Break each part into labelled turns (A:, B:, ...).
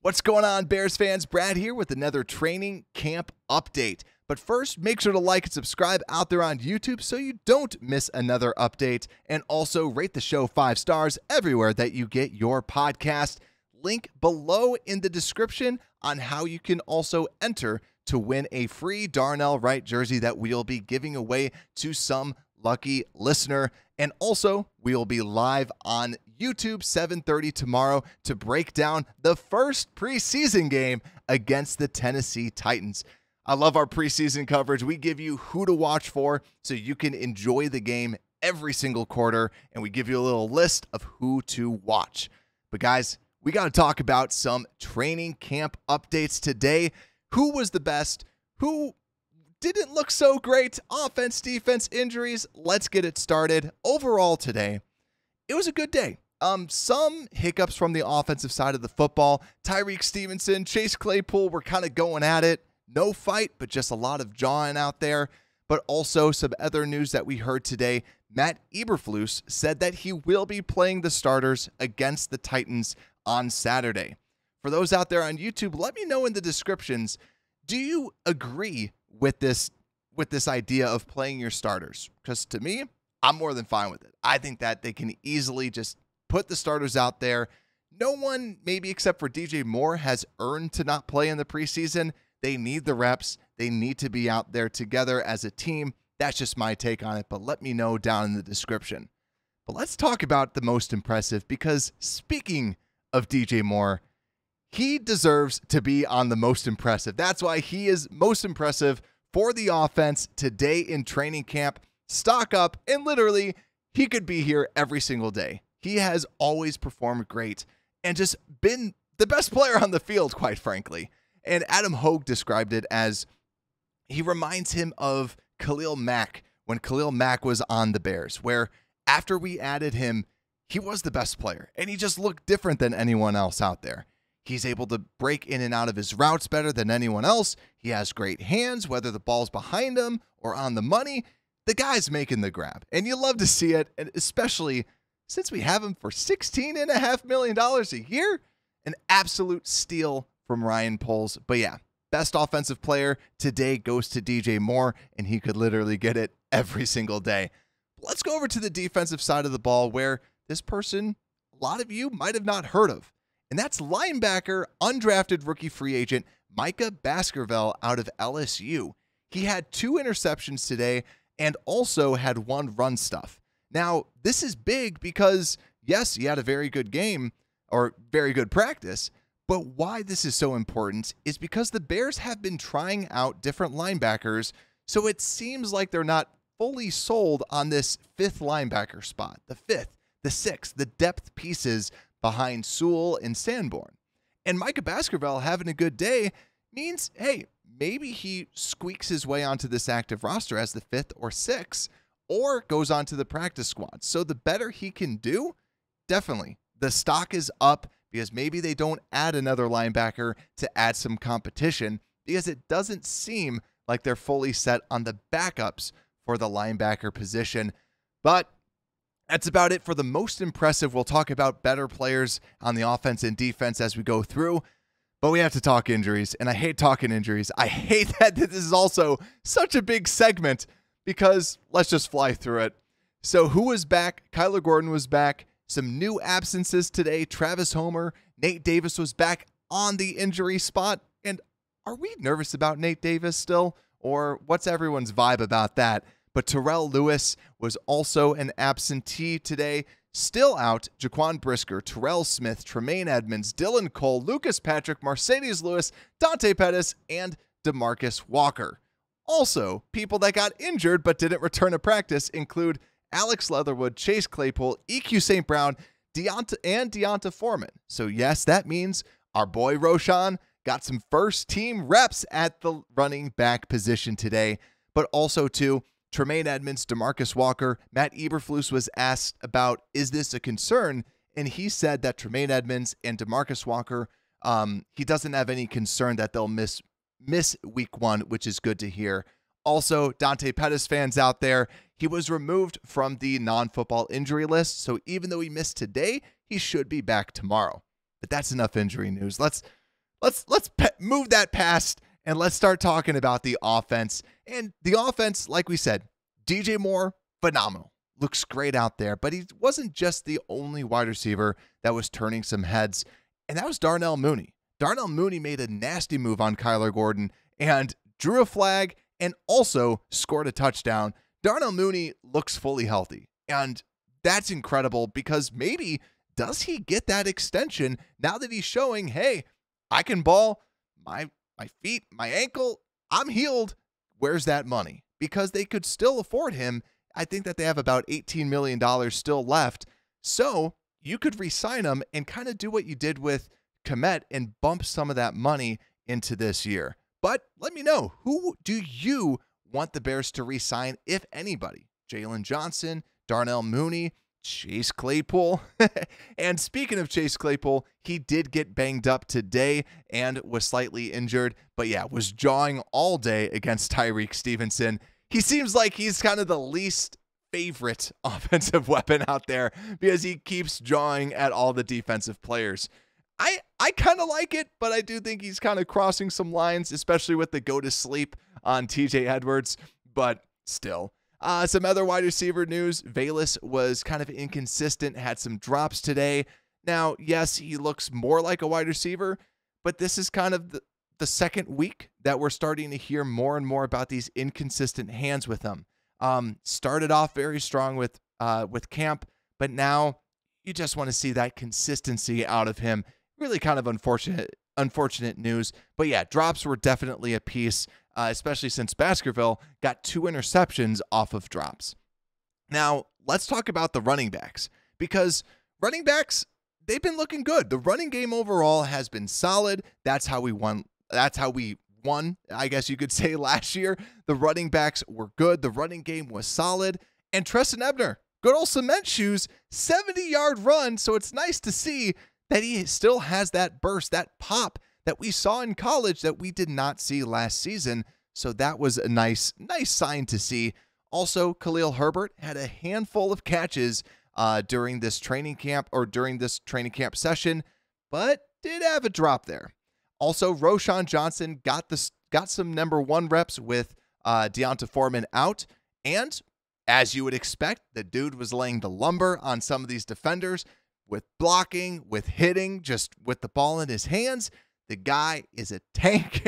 A: What's going on, Bears fans? Brad here with another training camp update. But first, make sure to like and subscribe out there on YouTube so you don't miss another update. And also rate the show 5 stars everywhere that you get your podcast. Link below in the description on how you can also enter to win a free Darnell Wright jersey that we'll be giving away to some lucky listener. And also, we'll be live on YouTube 7:30 tomorrow to break down the first preseason game against the Tennessee Titans. I love our preseason coverage. We give you who to watch for so you can enjoy the game every single quarter, and we give you a little list of who to watch. But guys, we got to talk about some training camp updates today. Who was the best? Who didn't look so great? Offense, defense, injuries. Let's get it started. Overall today, it was a good day. Some hiccups from the offensive side of the football. Tyrique, Stevenson, Chase Claypool were kind of going at it. No fight, but just a lot of jawing out there. But also some other news that we heard today. Matt Eberflus said that he will be playing the starters against the Titans on Saturday. For those out there on YouTube, let me know in the descriptions, do you agree with this idea of playing your starters? Because to me, I'm more than fine with it. I think that they can easily just put the starters out there. No one, maybe except for DJ Moore, has earned to not play in the preseason. They need the reps. They need to be out there together as a team. That's just my take on it, but let me know down in the description. But let's talk about the most impressive, because speaking of DJ Moore, he deserves to be on the most impressive. That's why he is most impressive for the offense today in training camp. Stock up, and literally, he could be here every single day. He has always performed great and just been the best player on the field, quite frankly. And Adam Hogue described it as he reminds him of Khalil Mack when Khalil Mack was on the Bears, where after we added him, he was the best player, and he just looked different than anyone else out there. He's able to break in and out of his routes better than anyone else. He has great hands, whether the ball's behind him or on the money. The guy's making the grab, and you love to see it, and especially since we have him for $16.5 million a year. An absolute steal from Ryan Poles. But yeah, best offensive player today goes to DJ Moore, and he could literally get it every single day. Let's go over to the defensive side of the ball, where this person, a lot of you might have not heard of, and that's linebacker, undrafted rookie free agent Micah Baskerville out of LSU. He had 2 interceptions today and also had 1 run stuff. Now, this is big because, yes, he had a very good game or very good practice, but why this is so important is because the Bears have been trying out different linebackers, so it seems like they're not fully sold on this 5th linebacker spot, the 5th, the 6th, the depth pieces behind Sewell and Sanborn. And Micah Baskerville having a good day means, hey, maybe he squeaks his way onto this active roster as the 5th or 6th, or goes onto the practice squad. So the better he can do, definitely. The stock is up because maybe they don't add another linebacker to add some competition, because it doesn't seem like they're fully set on the backups for the linebacker position. But that's about it for the most impressive. We'll talk about better players on the offense and defense as we go through. But we have to talk injuries, and I hate talking injuries. I hate that this is also such a big segment, because let's just fly through it. So who was back? Kyler Gordon was back. Some new absences today. Travis Homer, Nate Davis was back on the injury spot. And are we nervous about Nate Davis still? Or what's everyone's vibe about that? But Terrell Lewis was also an absentee today. Still out, Jaquan Brisker, Terrell Smith, Tremaine Edmonds, Dylan Cole, Lucas Patrick, Mercedes Lewis, Dante Pettis, and DeMarcus Walker. Also, people that got injured but didn't return to practice include Alex Leatherwood, Chase Claypool, EQ St. Brown, Deonta Foreman. So yes, that means our boy Roschon got some first team reps at the running back position today. But also too, Tremaine Edmonds, DeMarcus Walker, Matt Eberflus was asked about, is this a concern? And he said that Tremaine Edmonds and DeMarcus Walker, he doesn't have any concern that they'll miss week 1, which is good to hear. Also, Dante Pettis fans out there, he was removed from the non-football injury list, so even though he missed today, he should be back tomorrow. But that's enough injury news. Let's let's move that past and let's start talking about the offense. And the offense, like we said, DJ Moore, phenomenal. Looks great out there, but he wasn't just the only wide receiver that was turning some heads, and that was Darnell Mooney. Darnell Mooney made a nasty move on Kyler Gordon and drew a flag and also scored a touchdown. Darnell Mooney looks fully healthy, and that's incredible because maybe does he get that extension now that he's showing, hey, I can ball, my feet, my ankle, I'm healed. Where's that money? Because they could still afford him. I think that they have about $18 million still left. So you could re-sign him and kind of do what you did with Komet and bump some of that money into this year. But let me know, who do you want the Bears to re-sign, if anybody? Jalen Johnson, Darnell Mooney, Chase Claypool. And speaking of Chase Claypool, he did get banged up today and was slightly injured, but yeah, was jawing all day against Tyrique Stevenson. He seems like he's kind of the least favorite offensive weapon out there because he keeps jawing at all the defensive players. I kind of like it, but I do think he's kind of crossing some lines, especially with the go to sleep on TJ Edwards, but still. Some other wide receiver news. Velus was kind of inconsistent, had some drops today. Now, yes, he looks more like a wide receiver, but this is kind of the second week that we're starting to hear more and more about these inconsistent hands with him. Started off very strong with camp, but now you just want to see that consistency out of him. Really kind of unfortunate news. But yeah, drops were definitely a piece, especially since Baskerville got 2 interceptions off of drops. Now, let's talk about the running backs, because running backs, they've been looking good. The running game overall has been solid. That's how we won, I guess you could say, last year. The running backs were good. The running game was solid. And Treston Ebner, good old cement shoes, 70-yard run. So it's nice to see that he still has that burst, that pop that we saw in college that we did not see last season. So that was a nice sign to see. Also, Khalil Herbert had a handful of catches during this training camp session, but did have a drop there. Also, Roschon Johnson got some number 1 reps with Deonta Foreman out, and as you would expect, the dude was laying the lumber on some of these defenders with blocking, with hitting, just with the ball in his hands. The guy is a tank,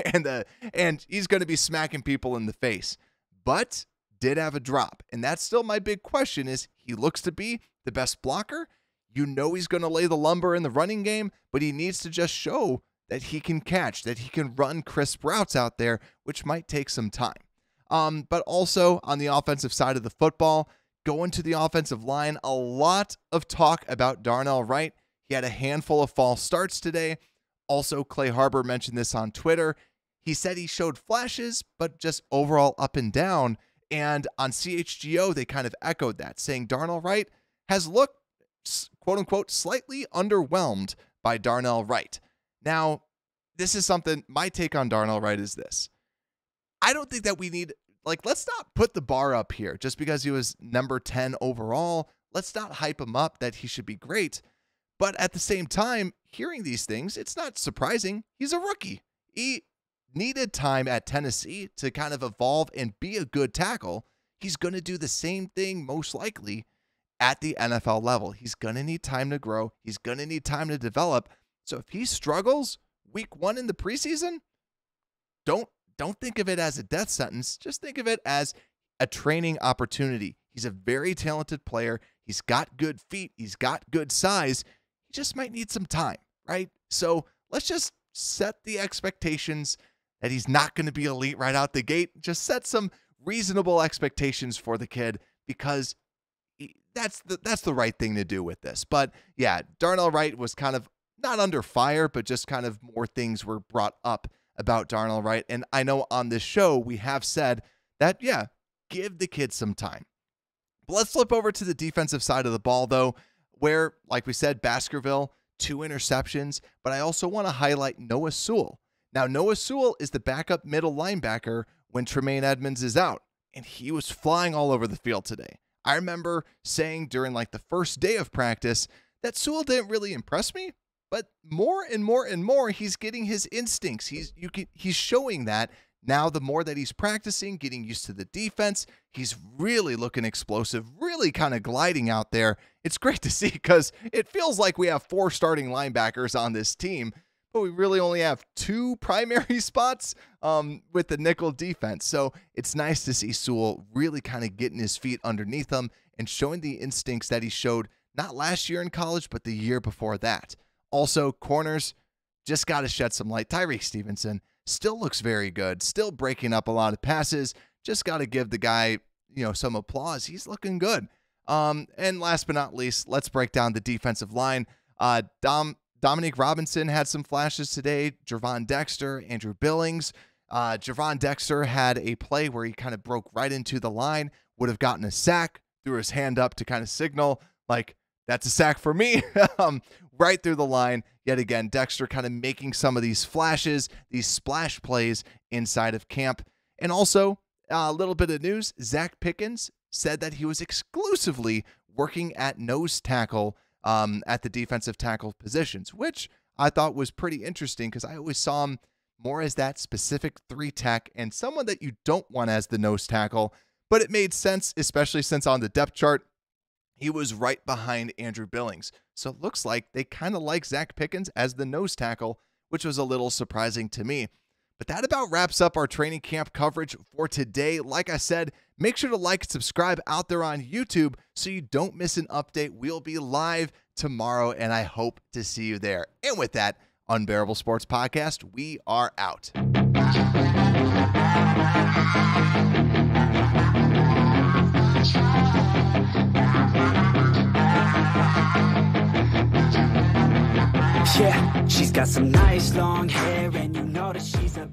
A: and he's going to be smacking people in the face, but did have a drop. And that's still my big question is, he looks to be the best blocker. You know he's going to lay the lumber in the running game, but he needs to just show that he can catch, that he can run crisp routes out there, which might take some time. But also on the offensive side of the football, going to the offensive line, a lot of talk about Darnell Wright. He had a handful of false starts today. Also, Clay Harbor mentioned this on Twitter. He said he showed flashes, but just overall up and down. And on CHGO, they kind of echoed that, saying Darnell Wright has looked, quote unquote, slightly underwhelmed by Darnell Wright. Now, this is something, my take on Darnell Wright is this. I don't think that we need, let's not put the bar up here just because he was number 10 overall. Let's not hype him up that he should be great. But at the same time, hearing these things, it's not surprising. He's a rookie. He needed time at Tennessee to kind of evolve and be a good tackle. He's going to do the same thing most likely at the NFL level. He's going to need time to grow. He's going to need time to develop. So if he struggles week 1 in the preseason, don't think of it as a death sentence. Just think of it as a training opportunity. He's a very talented player. He's got good feet. He's got good size. He just might need some time, right? So let's just set the expectations that he's not going to be elite right out the gate. Just set some reasonable expectations for the kid, because that's the right thing to do with this. But yeah, Darnell Wright was kind of not under fire, but just kind of more things were brought up about Darnell Wright. And I know on this show we have said that, yeah, give the kid some time. But let's flip over to the defensive side of the ball, though, where, like we said, Baskerville, 2 interceptions, but I also want to highlight Noah Sewell. Now, Noah Sewell is the backup middle linebacker when Tremaine Edmonds is out, and he was flying all over the field today. I remember saying during the first day of practice that Sewell didn't really impress me, but more and more and more, he's getting his instincts. He's showing that now. The more that he's practicing, getting used to the defense, he's really looking explosive, really kind of gliding out there. It's great to see because it feels like we have 4 starting linebackers on this team, but we really only have 2 primary spots with the nickel defense. So it's nice to see Sewell really kind of getting his feet underneath him and showing the instincts that he showed not last year in college, but the year before that. Also, corners, just got to shed some light. Tyrique Stevenson still looks very good, still breaking up a lot of passes. Just got to give the guy, some applause. He's looking good. And last but not least, let's break down the defensive line. Dominique Robinson had some flashes today. Gervon Dexter, Andrew Billings. Gervon Dexter had a play where he kind of broke right into the line, would have gotten a sack, threw his hand up to kind of signal like, that's a sack for me, right through the line. Yet again, Dexter kind of making some of these flashes, these splash plays inside of camp. And also, a little bit of news, Zach Pickens said that he was exclusively working at nose tackle at the defensive tackle positions, which I thought was pretty interesting because I always saw him more as that specific 3-tech and someone that you don't want as the nose tackle. But it made sense, especially since on the depth chart, he was right behind Andrew Billings. So it looks like they kind of like Zach Pickens as the nose tackle, which was a little surprising to me. But that about wraps up our training camp coverage for today. Like I said, make sure to like and subscribe out there on YouTube so you don't miss an update. We'll be live tomorrow, and I hope to see you there. And with that, Unbearable Sports Podcast, we are out.
B: Yeah, she's got some nice long hair, and you know that she's a